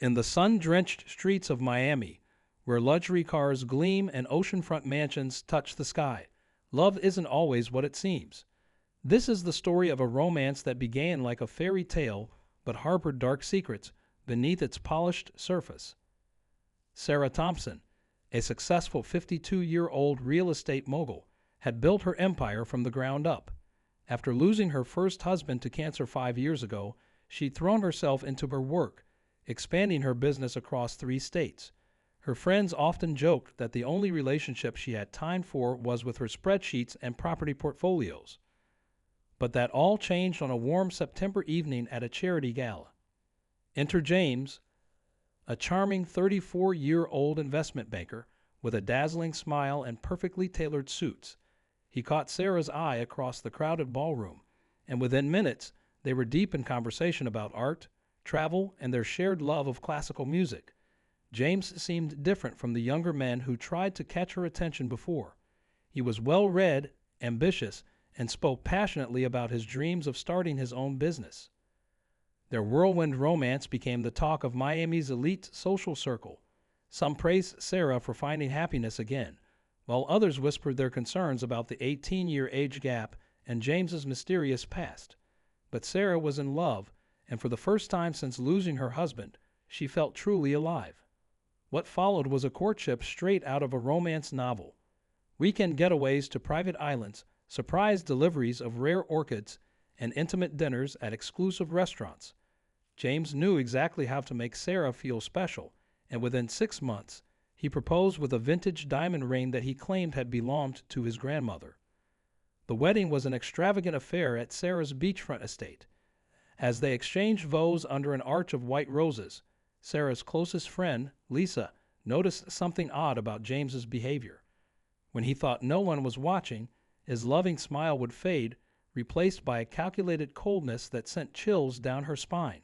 In the sun-drenched streets of Miami, where luxury cars gleam and oceanfront mansions touch the sky, love isn't always what it seems. This is the story of a romance that began like a fairy tale but harbored dark secrets beneath its polished surface. Sarah Thompson, a successful 52-year-old real estate mogul, had built her empire from the ground up. After losing her first husband to cancer 5 years ago, she'd thrown herself into her work, expanding her business across 3 states. Her friends often joked that the only relationship she had time for was with her spreadsheets and property portfolios. But that all changed on a warm September evening at a charity gala. Enter James, a charming 34-year-old investment banker with a dazzling smile and perfectly tailored suits. He caught Sarah's eye across the crowded ballroom, and within minutes they were deep in conversation about art, travel, and their shared love of classical music. James seemed different from the younger men who tried to catch her attention before. He was well-read, ambitious, and spoke passionately about his dreams of starting his own business. Their whirlwind romance became the talk of Miami's elite social circle. Some praised Sarah for finding happiness again, while others whispered their concerns about the 18-year age gap and James's mysterious past. But Sarah was in love, and for the first time since losing her husband, she felt truly alive. What followed was a courtship straight out of a romance novel. Weekend getaways to private islands, surprise deliveries of rare orchids, and intimate dinners at exclusive restaurants. James knew exactly how to make Sarah feel special, and within 6 months, he proposed with a vintage diamond ring that he claimed had belonged to his grandmother. The wedding was an extravagant affair at Sarah's beachfront estate. As they exchanged vows under an arch of white roses, Sarah's closest friend, Lisa, noticed something odd about James's behavior. When he thought no one was watching, his loving smile would fade, replaced by a calculated coldness that sent chills down her spine.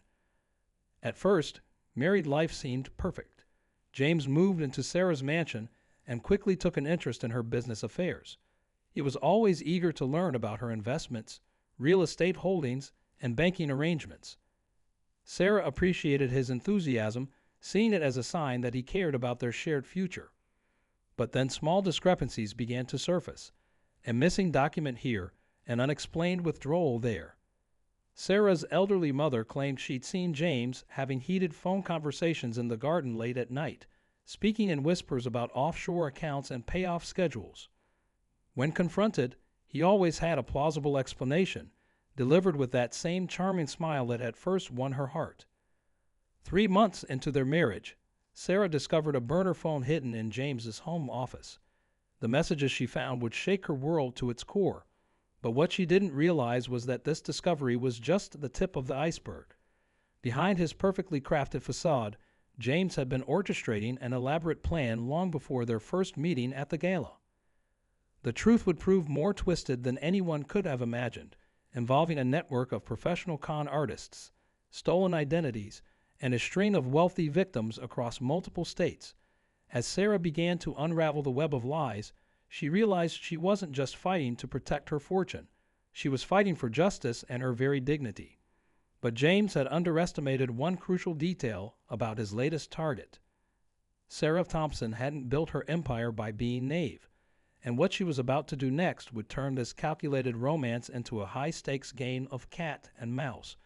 At first, married life seemed perfect. James moved into Sarah's mansion and quickly took an interest in her business affairs. He was always eager to learn about her investments, real estate holdings, and banking arrangements. Sarah appreciated his enthusiasm, seeing it as a sign that he cared about their shared future. But then small discrepancies began to surface. A missing document here, an unexplained withdrawal there. Sarah's elderly mother claimed she'd seen James having heated phone conversations in the garden late at night, speaking in whispers about offshore accounts and payoff schedules. When confronted, he always had a plausible explanation, delivered with that same charming smile that had first won her heart. 3 months into their marriage, Sarah discovered a burner phone hidden in James's home office. The messages she found would shake her world to its core, but what she didn't realize was that this discovery was just the tip of the iceberg. Behind his perfectly crafted facade, James had been orchestrating an elaborate plan long before their first meeting at the gala. The truth would prove more twisted than anyone could have imagined, involving a network of professional con artists, stolen identities, and a string of wealthy victims across multiple states. As Sarah began to unravel the web of lies, she realized she wasn't just fighting to protect her fortune. She was fighting for justice and her very dignity. But James had underestimated one crucial detail about his latest target. Sarah Thompson hadn't built her empire by being naive, and what she was about to do next would turn this calculated romance into a high-stakes game of cat and mouse,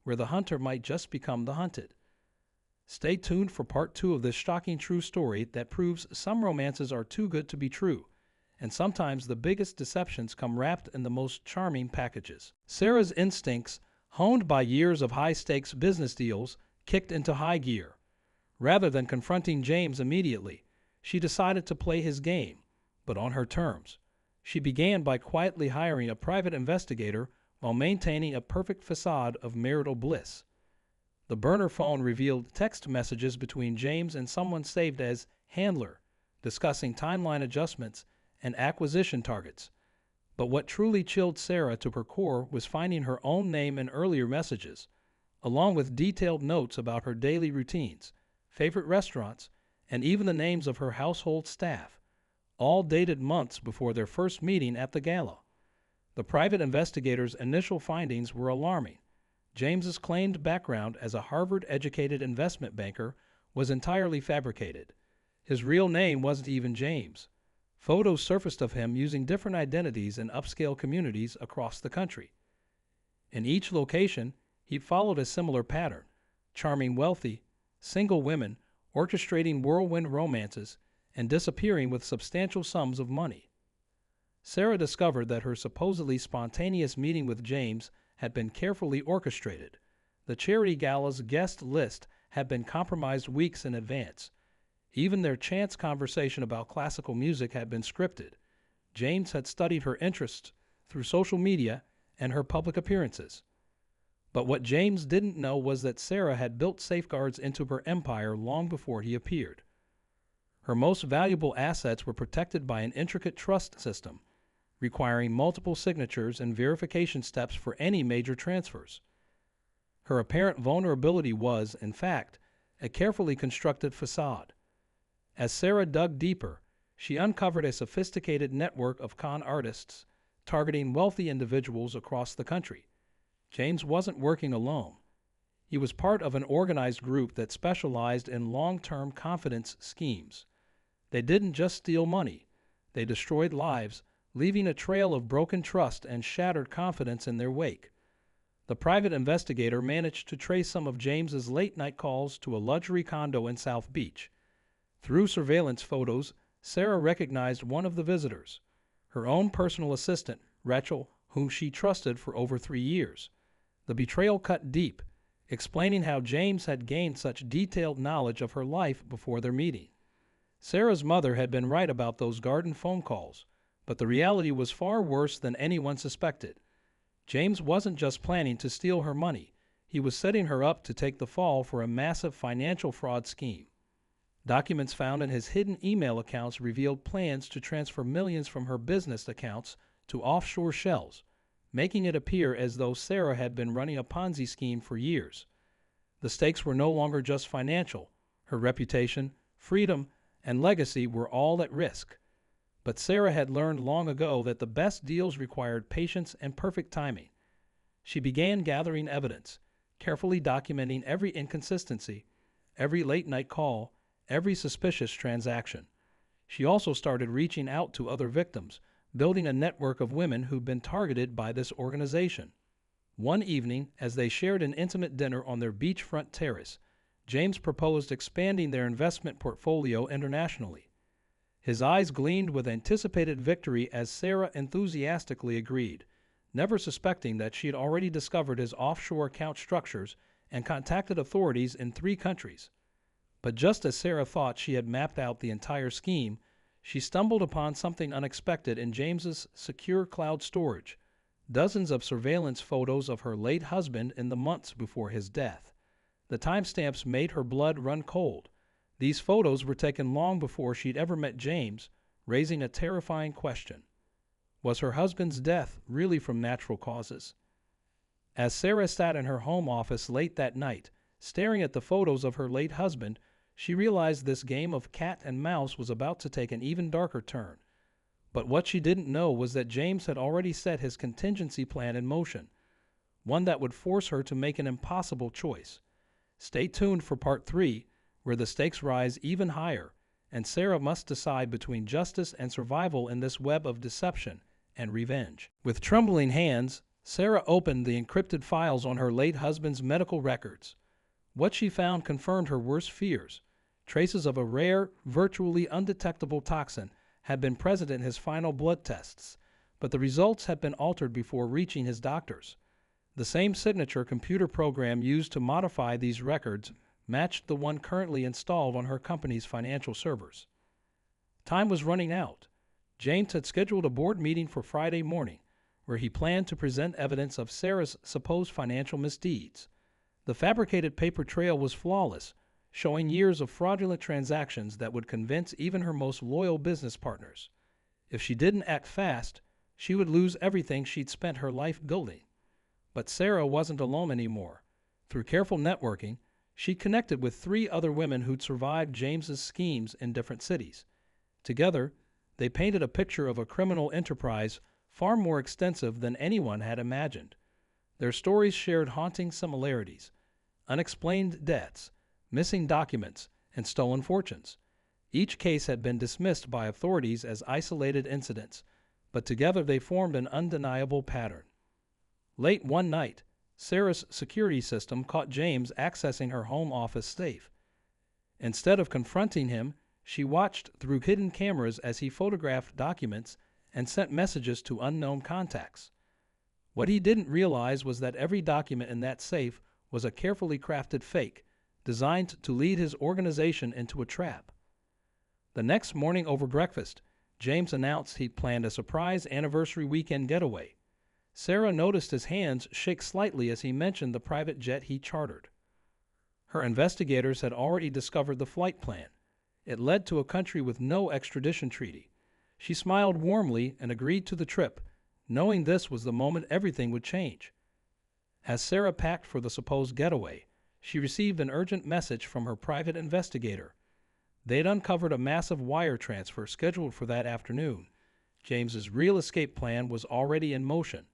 where the hunter might just become the hunted. Stay tuned for part 2 of this shocking true story that proves some romances are too good to be true, and sometimes the biggest deceptions come wrapped in the most charming packages. Sarah's instincts, honed by years of high-stakes business deals, kicked into high gear. Rather than confronting James immediately, she decided to play his game, but on her terms. She began by quietly hiring a private investigator while maintaining a perfect facade of marital bliss. The burner phone revealed text messages between James and someone saved as Handler, discussing timeline adjustments and acquisition targets. But what truly chilled Sarah to her core was finding her own name in earlier messages, along with detailed notes about her daily routines, favorite restaurants, and even the names of her household staff, all dated months before their first meeting at the gala. The private investigator's initial findings were alarming. James's claimed background as a Harvard-educated investment banker was entirely fabricated. His real name wasn't even James. Photos surfaced of him using different identities in upscale communities across the country. In each location, he followed a similar pattern, charming wealthy, single women, orchestrating whirlwind romances, and disappearing with substantial sums of money. Sarah discovered that her supposedly spontaneous meeting with James had been carefully orchestrated. The charity gala's guest list had been compromised weeks in advance. Even their chance conversation about classical music had been scripted. James had studied her interests through social media and her public appearances. But what James didn't know was that Sarah had built safeguards into her empire long before he appeared. Her most valuable assets were protected by an intricate trust system, requiring multiple signatures and verification steps for any major transfers. Her apparent vulnerability was, in fact, a carefully constructed facade. As Sarah dug deeper, she uncovered a sophisticated network of con artists targeting wealthy individuals across the country. James wasn't working alone. He was part of an organized group that specialized in long-term confidence schemes. They didn't just steal money. They destroyed lives, leaving a trail of broken trust and shattered confidence in their wake. The private investigator managed to trace some of James's late-night calls to a luxury condo in South Beach. Through surveillance photos, Sarah recognized one of the visitors, her own personal assistant, Rachel, whom she trusted for over 3 years. The betrayal cut deep, explaining how James had gained such detailed knowledge of her life before their meeting. Sarah's mother had been right about those garden phone calls, but the reality was far worse than anyone suspected. James wasn't just planning to steal her money. He was setting her up to take the fall for a massive financial fraud scheme. Documents found in his hidden email accounts revealed plans to transfer millions from her business accounts to offshore shells, making it appear as though Sarah had been running a Ponzi scheme for years. The stakes were no longer just financial. Her reputation, freedom, and legacy were all at risk. But Sarah had learned long ago that the best deals required patience and perfect timing. She began gathering evidence, carefully documenting every inconsistency, every late-night call, every suspicious transaction. She also started reaching out to other victims, building a network of women who'd been targeted by this organization. One evening, as they shared an intimate dinner on their beachfront terrace, James proposed expanding their investment portfolio internationally. His eyes gleamed with anticipated victory as Sarah enthusiastically agreed, never suspecting that she had already discovered his offshore account structures and contacted authorities in 3 countries. But just as Sarah thought she had mapped out the entire scheme, she stumbled upon something unexpected in James's secure cloud storage: dozens of surveillance photos of her late husband in the months before his death. The timestamps made her blood run cold. These photos were taken long before she'd ever met James, raising a terrifying question. Was her husband's death really from natural causes? As Sarah sat in her home office late that night, staring at the photos of her late husband, she realized this game of cat and mouse was about to take an even darker turn. But what she didn't know was that James had already set his contingency plan in motion, one that would force her to make an impossible choice. Stay tuned for part 3, where the stakes rise even higher, and Sarah must decide between justice and survival in this web of deception and revenge. With trembling hands, Sarah opened the encrypted files on her late husband's medical records. What she found confirmed her worst fears. Traces of a rare, virtually undetectable toxin had been present in his final blood tests, but the results had been altered before reaching his doctors. The same signature computer program used to modify these records matched the one currently installed on her company's financial servers. Time was running out. James had scheduled a board meeting for Friday morning, where he planned to present evidence of Sarah's supposed financial misdeeds. The fabricated paper trail was flawless, showing years of fraudulent transactions that would convince even her most loyal business partners. If she didn't act fast, she would lose everything she'd spent her life building. But Sarah wasn't alone anymore. Through careful networking, she connected with 3 other women who'd survived James's schemes in different cities. Together, they painted a picture of a criminal enterprise far more extensive than anyone had imagined. Their stories shared haunting similarities: unexplained deaths, missing documents, and stolen fortunes. Each case had been dismissed by authorities as isolated incidents, but together they formed an undeniable pattern. Late one night, Sarah's security system caught James accessing her home office safe. Instead of confronting him, she watched through hidden cameras as he photographed documents and sent messages to unknown contacts. What he didn't realize was that every document in that safe was a carefully crafted fake, designed to lead his organization into a trap. The next morning over breakfast, James announced he'd planned a surprise anniversary weekend getaway. Sarah noticed his hands shake slightly as he mentioned the private jet he chartered. Her investigators had already discovered the flight plan. It led to a country with no extradition treaty. She smiled warmly and agreed to the trip, knowing this was the moment everything would change. As Sarah packed for the supposed getaway, she received an urgent message from her private investigator. They'd uncovered a massive wire transfer scheduled for that afternoon. James's real escape plan was already in motion.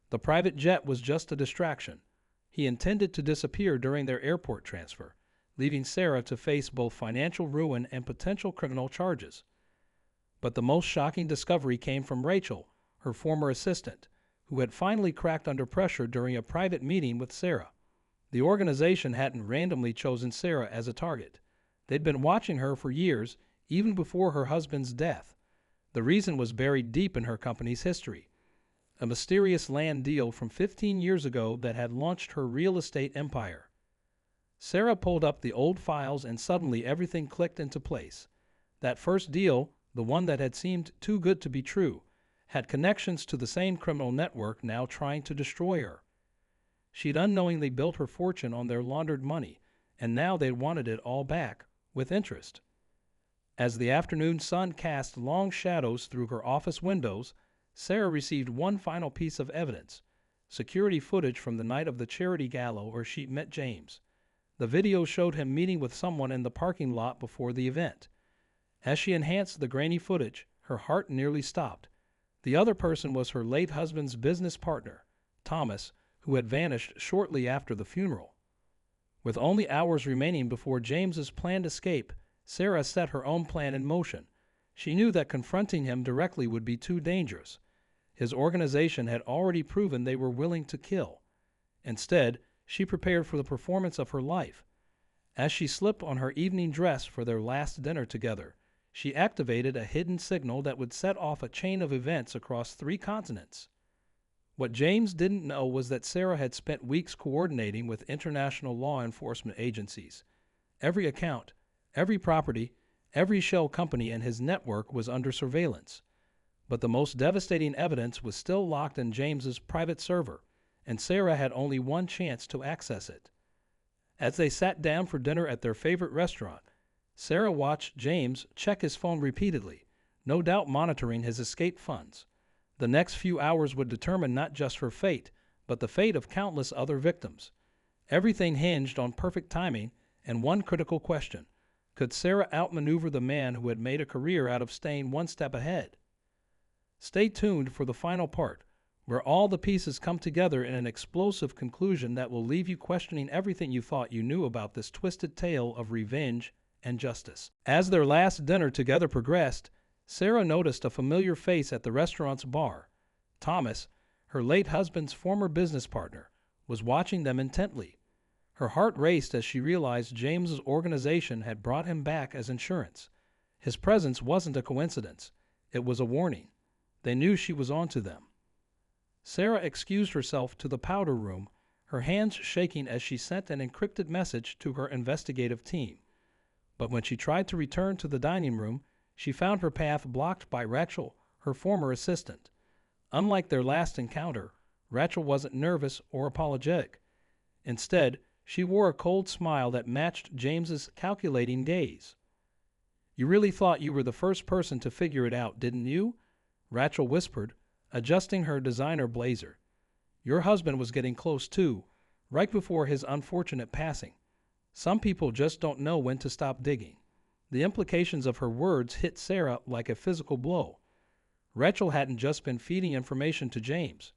The private jet was just a distraction. He intended to disappear during their airport transfer, leaving Sarah to face both financial ruin and potential criminal charges. But the most shocking discovery came from Rachel, her former assistant, who had finally cracked under pressure during a private meeting with Sarah. The organization hadn't randomly chosen Sarah as a target. They'd been watching her for years, even before her husband's death. The reason was buried deep in her company's history: a mysterious land deal from 15 years ago that had launched her real estate empire. Sarah pulled up the old files and suddenly everything clicked into place. That first deal, the one that had seemed too good to be true, had connections to the same criminal network now trying to destroy her. She'd unknowingly built her fortune on their laundered money, and now they wanted it all back, with interest. As the afternoon sun cast long shadows through her office windows, Sarah received one final piece of evidence: security footage from the night of the charity gala where she met James. The video showed him meeting with someone in the parking lot before the event. As she enhanced the grainy footage, her heart nearly stopped. The other person was her late husband's business partner, Thomas, who had vanished shortly after the funeral. With only hours remaining before James's planned escape, Sarah set her own plan in motion. She knew that confronting him directly would be too dangerous. His organization had already proven they were willing to kill. Instead, she prepared for the performance of her life. As she slipped on her evening dress for their last dinner together, she activated a hidden signal that would set off a chain of events across 3 continents. What James didn't know was that Sarah had spent weeks coordinating with international law enforcement agencies. Every account, every property, every shell company in his network was under surveillance. But the most devastating evidence was still locked in James's private server, and Sarah had only one chance to access it. As they sat down for dinner at their favorite restaurant, Sarah watched James check his phone repeatedly, no doubt monitoring his escape funds. The next few hours would determine not just her fate, but the fate of countless other victims. Everything hinged on perfect timing and one critical question: could Sarah outmaneuver the man who had made a career out of staying one step ahead? Stay tuned for the final part, where all the pieces come together in an explosive conclusion that will leave you questioning everything you thought you knew about this twisted tale of revenge and justice. As their last dinner together progressed, Sarah noticed a familiar face at the restaurant's bar. Thomas, her late husband's former business partner, was watching them intently. Her heart raced as she realized James's organization had brought him back as insurance. His presence wasn't a coincidence. It was a warning. They knew she was onto them. Sarah excused herself to the powder room, her hands shaking as she sent an encrypted message to her investigative team. But when she tried to return to the dining room, she found her path blocked by Rachel, her former assistant. Unlike their last encounter, Rachel wasn't nervous or apologetic. Instead, she wore a cold smile that matched James's calculating gaze. "You really thought you were the first person to figure it out, didn't you?" Rachel whispered, adjusting her designer blazer. "Your husband was getting close too, right before his unfortunate passing. Some people just don't know when to stop digging." The implications of her words hit Sarah like a physical blow. Rachel hadn't just been feeding information to James.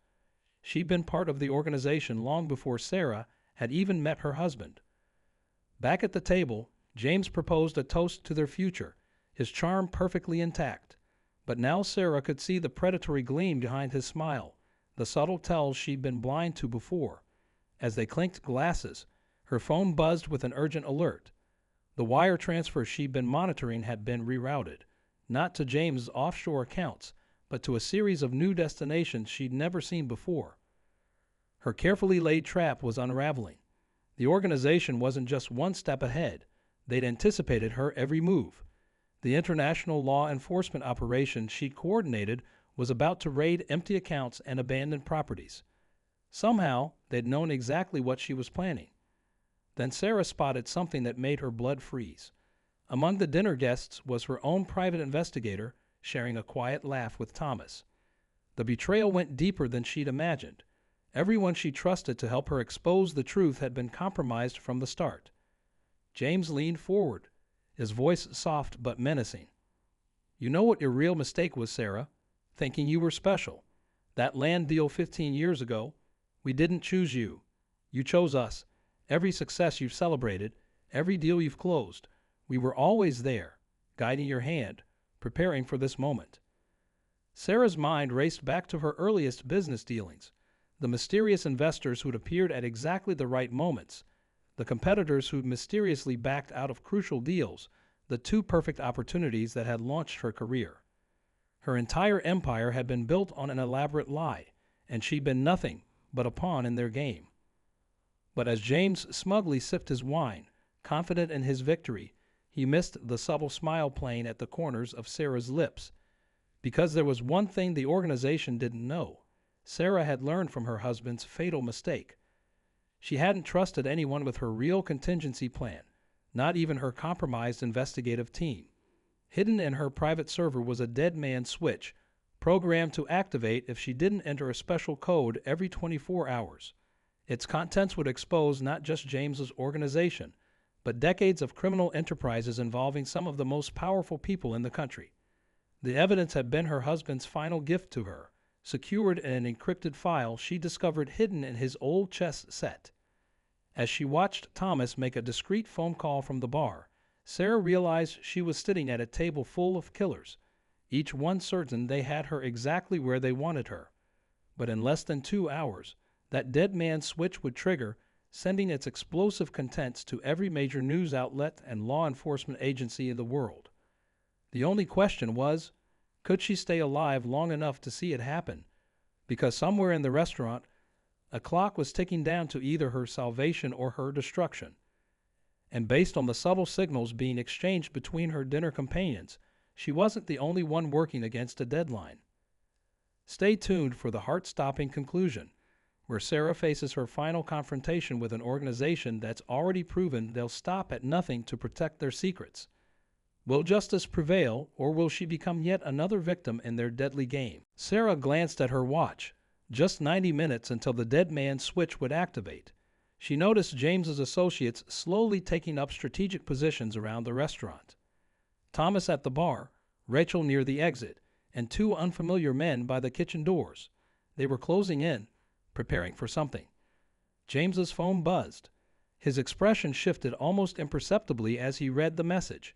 She'd been part of the organization long before Sarah had even met her husband. Back at the table, James proposed a toast to their future, his charm perfectly intact. But now Sarah could see the predatory gleam behind his smile, the subtle tells she'd been blind to before. As they clinked glasses, her phone buzzed with an urgent alert. The wire transfer she'd been monitoring had been rerouted, not to James's offshore accounts, but to a series of new destinations she'd never seen before. Her carefully laid trap was unraveling. The organization wasn't just one step ahead. They'd anticipated her every move. The international law enforcement operation she'd coordinated was about to raid empty accounts and abandoned properties. Somehow, they'd known exactly what she was planning. Then Sarah spotted something that made her blood freeze. Among the dinner guests was her own private investigator, sharing a quiet laugh with Thomas. The betrayal went deeper than she'd imagined. Everyone she trusted to help her expose the truth had been compromised from the start. James leaned forward, his voice soft but menacing. "You know what your real mistake was, Sarah? Thinking you were special. That land deal 15 years ago, we didn't choose you. You chose us. Every success you've celebrated, every deal you've closed, we were always there, guiding your hand, preparing for this moment." Sarah's mind raced back to her earliest business dealings, the mysterious investors who'd appeared at exactly the right moments, the competitors who'd mysteriously backed out of crucial deals, the two perfect opportunities that had launched her career. Her entire empire had been built on an elaborate lie, and she'd been nothing but a pawn in their game. But as James smugly sipped his wine, confident in his victory, he missed the subtle smile playing at the corners of Sarah's lips. Because there was one thing the organization didn't know. Sarah had learned from her husband's fatal mistake. She hadn't trusted anyone with her real contingency plan, not even her compromised investigative team. Hidden in her private server was a dead man switch, programmed to activate if she didn't enter a special code every 24 hours. Its contents would expose not just James's organization, but decades of criminal enterprises involving some of the most powerful people in the country. The evidence had been her husband's final gift to her, secured in an encrypted file she discovered hidden in his old chess set. As she watched Thomas make a discreet phone call from the bar, Sarah realized she was sitting at a table full of killers, each one certain they had her exactly where they wanted her. But in less than 2 hours, that dead man switch would trigger, sending its explosive contents to every major news outlet and law enforcement agency in the world. The only question was, could she stay alive long enough to see it happen? Because somewhere in the restaurant, a clock was ticking down to either her salvation or her destruction. And based on the subtle signals being exchanged between her dinner companions, she wasn't the only one working against a deadline. Stay tuned for the heart-stopping conclusion, where Sarah faces her final confrontation with an organization that's already proven they'll stop at nothing to protect their secrets. Will justice prevail, or will she become yet another victim in their deadly game? Sarah glanced at her watch. Just 90 minutes until the dead man's switch would activate. She noticed James's associates slowly taking up strategic positions around the restaurant. Thomas at the bar, Rachel near the exit, and 2 unfamiliar men by the kitchen doors. They were closing in, preparing for something. James's phone buzzed. His expression shifted almost imperceptibly as he read the message.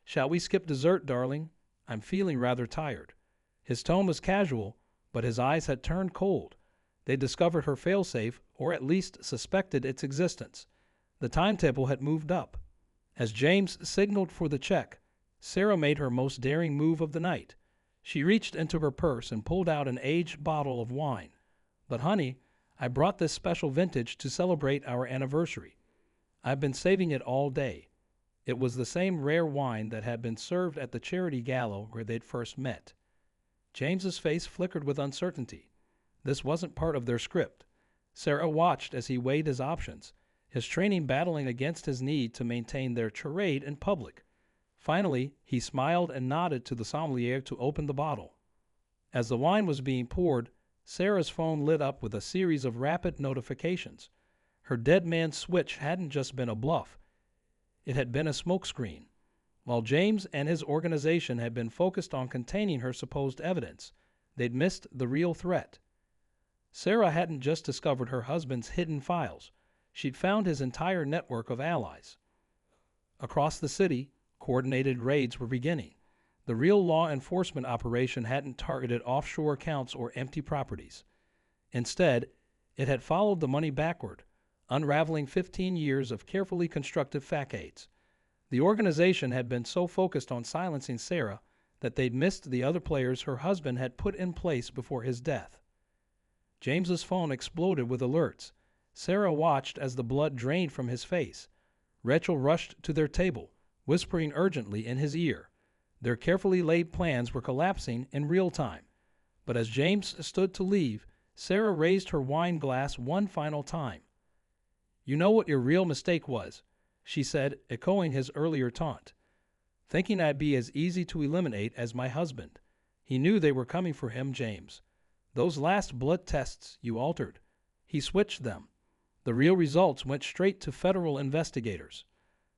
"Shall we skip dessert, darling? I'm feeling rather tired." His tone was casual, but his eyes had turned cold. They discovered her failsafe, or at least suspected its existence. The timetable had moved up. As James signaled for the check, Sarah made her most daring move of the night. She reached into her purse and pulled out an aged bottle of wine. "But honey, I brought this special vintage to celebrate our anniversary. I've been saving it all day." It was the same rare wine that had been served at the charity gala where they'd first met. James's face flickered with uncertainty. This wasn't part of their script. Sarah watched as he weighed his options, his training battling against his need to maintain their charade in public. Finally, he smiled and nodded to the sommelier to open the bottle. As the wine was being poured, Sarah's phone lit up with a series of rapid notifications. Her dead man's switch hadn't just been a bluff. It had been a smokescreen. While James and his organization had been focused on containing her supposed evidence, they'd missed the real threat. Sarah hadn't just discovered her husband's hidden files. She'd found his entire network of allies. Across the city, coordinated raids were beginning. The real law enforcement operation hadn't targeted offshore accounts or empty properties. Instead, it had followed the money backward, unraveling 15 years of carefully constructed facades. The organization had been so focused on silencing Sarah that they'd missed the other players her husband had put in place before his death. James's phone exploded with alerts. Sarah watched as the blood drained from his face. Rachel rushed to their table, whispering urgently in his ear. Their carefully laid plans were collapsing in real time. But as James stood to leave, Sarah raised her wine glass one final time. "You know what your real mistake was," she said, echoing his earlier taunt. "Thinking I'd be as easy to eliminate as my husband. He knew they were coming for him, James. Those last blood tests you altered. He switched them. The real results went straight to federal investigators."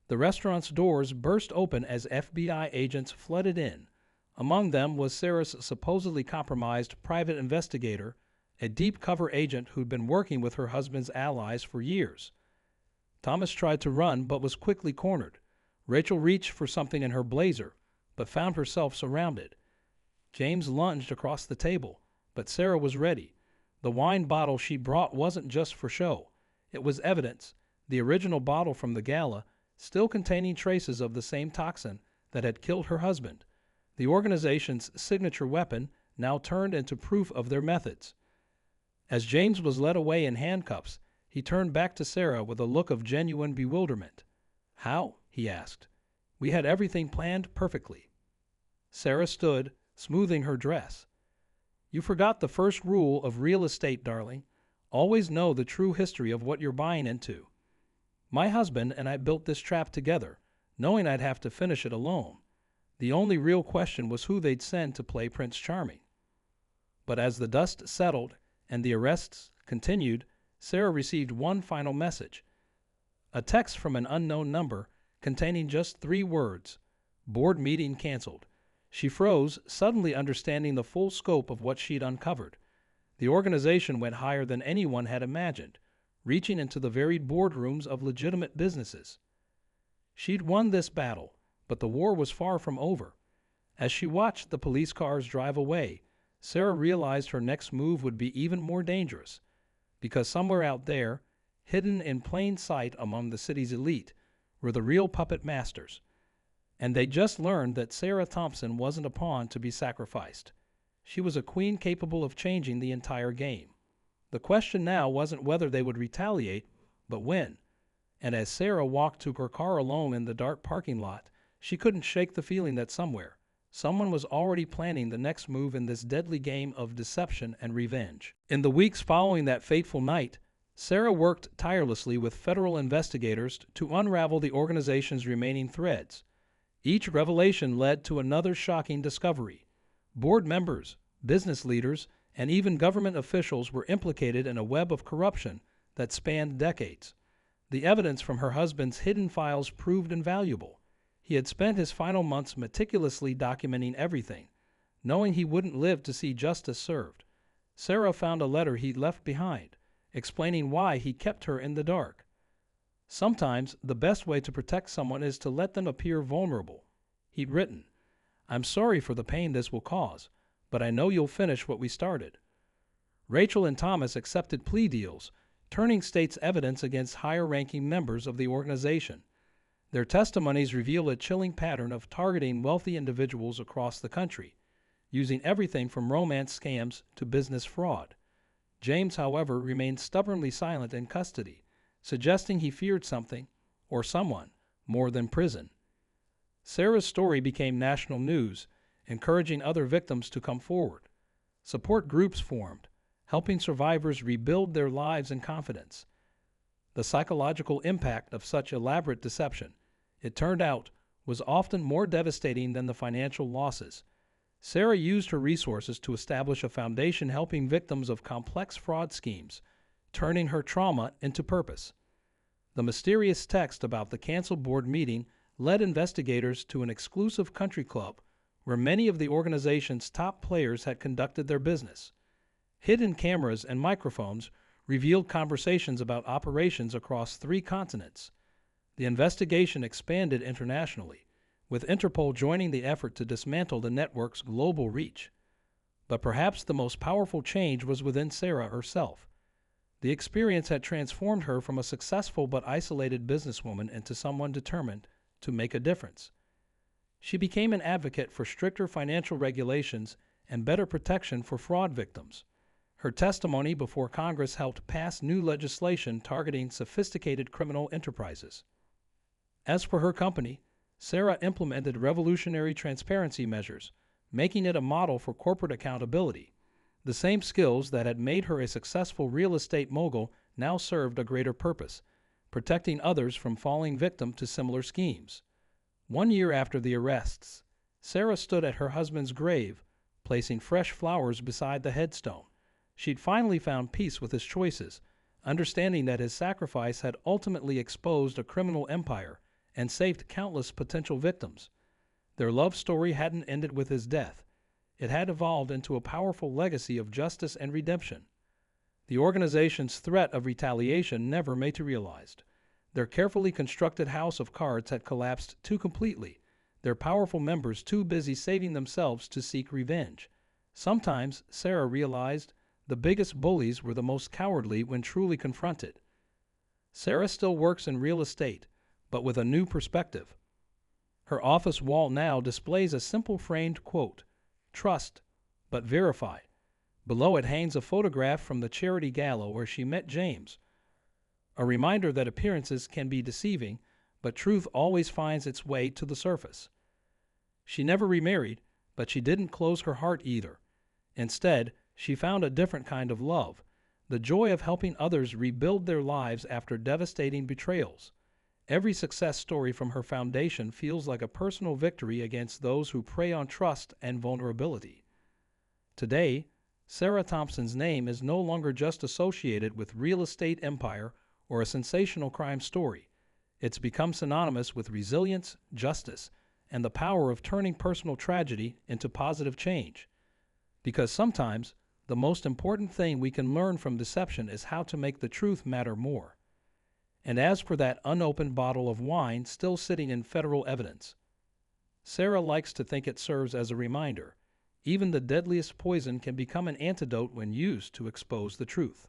The restaurant's doors burst open as FBI agents flooded in. Among them was Sarah's supposedly compromised private investigator, a deep cover agent who'd been working with her husband's allies for years. Thomas tried to run but was quickly cornered. Rachel reached for something in her blazer, but found herself surrounded. James lunged across the table, but Sarah was ready. The wine bottle she brought wasn't just for show. It was evidence, the original bottle from the gala, still containing traces of the same toxin that had killed her husband. The organization's signature weapon now turned into proof of their methods. As James was led away in handcuffs, he turned back to Sarah with a look of genuine bewilderment. "How?" he asked. "We had everything planned perfectly." Sarah stood, smoothing her dress. "You forgot the first rule of real estate, darling. Always know the true history of what you're buying into. My husband and I built this trap together, knowing I'd have to finish it alone. The only real question was who they'd send to play Prince Charming." But as the dust settled and the arrests continued, Sarah received one final message. A text from an unknown number containing just 3 words: "Board meeting canceled." She froze, suddenly understanding the full scope of what she'd uncovered. The organization went higher than anyone had imagined, reaching into the very boardrooms of legitimate businesses. She'd won this battle, but the war was far from over. As she watched the police cars drive away, Sarah realized her next move would be even more dangerous, because somewhere out there, hidden in plain sight among the city's elite, were the real puppet masters. And they'd just learned that Sarah Thompson wasn't a pawn to be sacrificed. She was a queen capable of changing the entire game. The question now wasn't whether they would retaliate, but when. And as Sarah walked to her car alone in the dark parking lot, she couldn't shake the feeling that somewhere, someone was already planning the next move in this deadly game of deception and revenge. In the weeks following that fateful night, Sarah worked tirelessly with federal investigators to unravel the organization's remaining threads. Each revelation led to another shocking discovery. Board members, business leaders, and even government officials were implicated in a web of corruption that spanned decades. The evidence from her husband's hidden files proved invaluable. He had spent his final months meticulously documenting everything, knowing he wouldn't live to see justice served. Sarah found a letter he'd left behind, explaining why he kept her in the dark. "Sometimes the best way to protect someone is to let them appear vulnerable," he'd written. "I'm sorry for the pain this will cause, but I know you'll finish what we started." Rachel and Thomas accepted plea deals, turning state's evidence against higher-ranking members of the organization. Their testimonies reveal a chilling pattern of targeting wealthy individuals across the country, using everything from romance scams to business fraud. James, however, remained stubbornly silent in custody, suggesting he feared something, or someone, more than prison. Sarah's story became national news, encouraging other victims to come forward. Support groups formed, helping survivors rebuild their lives and confidence. The psychological impact of such elaborate deception, it turned out, was often more devastating than the financial losses. Sarah used her resources to establish a foundation helping victims of complex fraud schemes, turning her trauma into purpose. The mysterious text about the canceled board meeting led investigators to an exclusive country club where many of the organization's top players had conducted their business. Hidden cameras and microphones revealed conversations about operations across 3 continents. The investigation expanded internationally, with Interpol joining the effort to dismantle the network's global reach. But perhaps the most powerful change was within Sarah herself. The experience had transformed her from a successful but isolated businesswoman into someone determined to make a difference. She became an advocate for stricter financial regulations and better protection for fraud victims. Her testimony before Congress helped pass new legislation targeting sophisticated criminal enterprises. As for her company, Sarah implemented revolutionary transparency measures, making it a model for corporate accountability. The same skills that had made her a successful real estate mogul now served a greater purpose, protecting others from falling victim to similar schemes. 1 year after the arrests, Sarah stood at her husband's grave, placing fresh flowers beside the headstone. She'd finally found peace with his choices, understanding that his sacrifice had ultimately exposed a criminal empire and saved countless potential victims. Their love story hadn't ended with his death. It had evolved into a powerful legacy of justice and redemption. The organization's threat of retaliation never materialized. Their carefully constructed house of cards had collapsed too completely, their powerful members too busy saving themselves to seek revenge. Sometimes, Sarah realized, the biggest bullies were the most cowardly when truly confronted. Sarah still works in real estate, but with a new perspective. Her office wall now displays a simple framed quote, "Trust, but verify." Below it hangs a photograph from the charity gala where she met James, a reminder that appearances can be deceiving, but truth always finds its way to the surface. She never remarried, but she didn't close her heart either. Instead, she found a different kind of love, the joy of helping others rebuild their lives after devastating betrayals. Every success story from her foundation feels like a personal victory against those who prey on trust and vulnerability. Today, Sarah Thompson's name is no longer just associated with real estate empire or a sensational crime story. It's become synonymous with resilience, justice, and the power of turning personal tragedy into positive change. Because sometimes, the most important thing we can learn from deception is how to make the truth matter more. And as for that unopened bottle of wine still sitting in federal evidence, Sarah likes to think it serves as a reminder. Even the deadliest poison can become an antidote when used to expose the truth.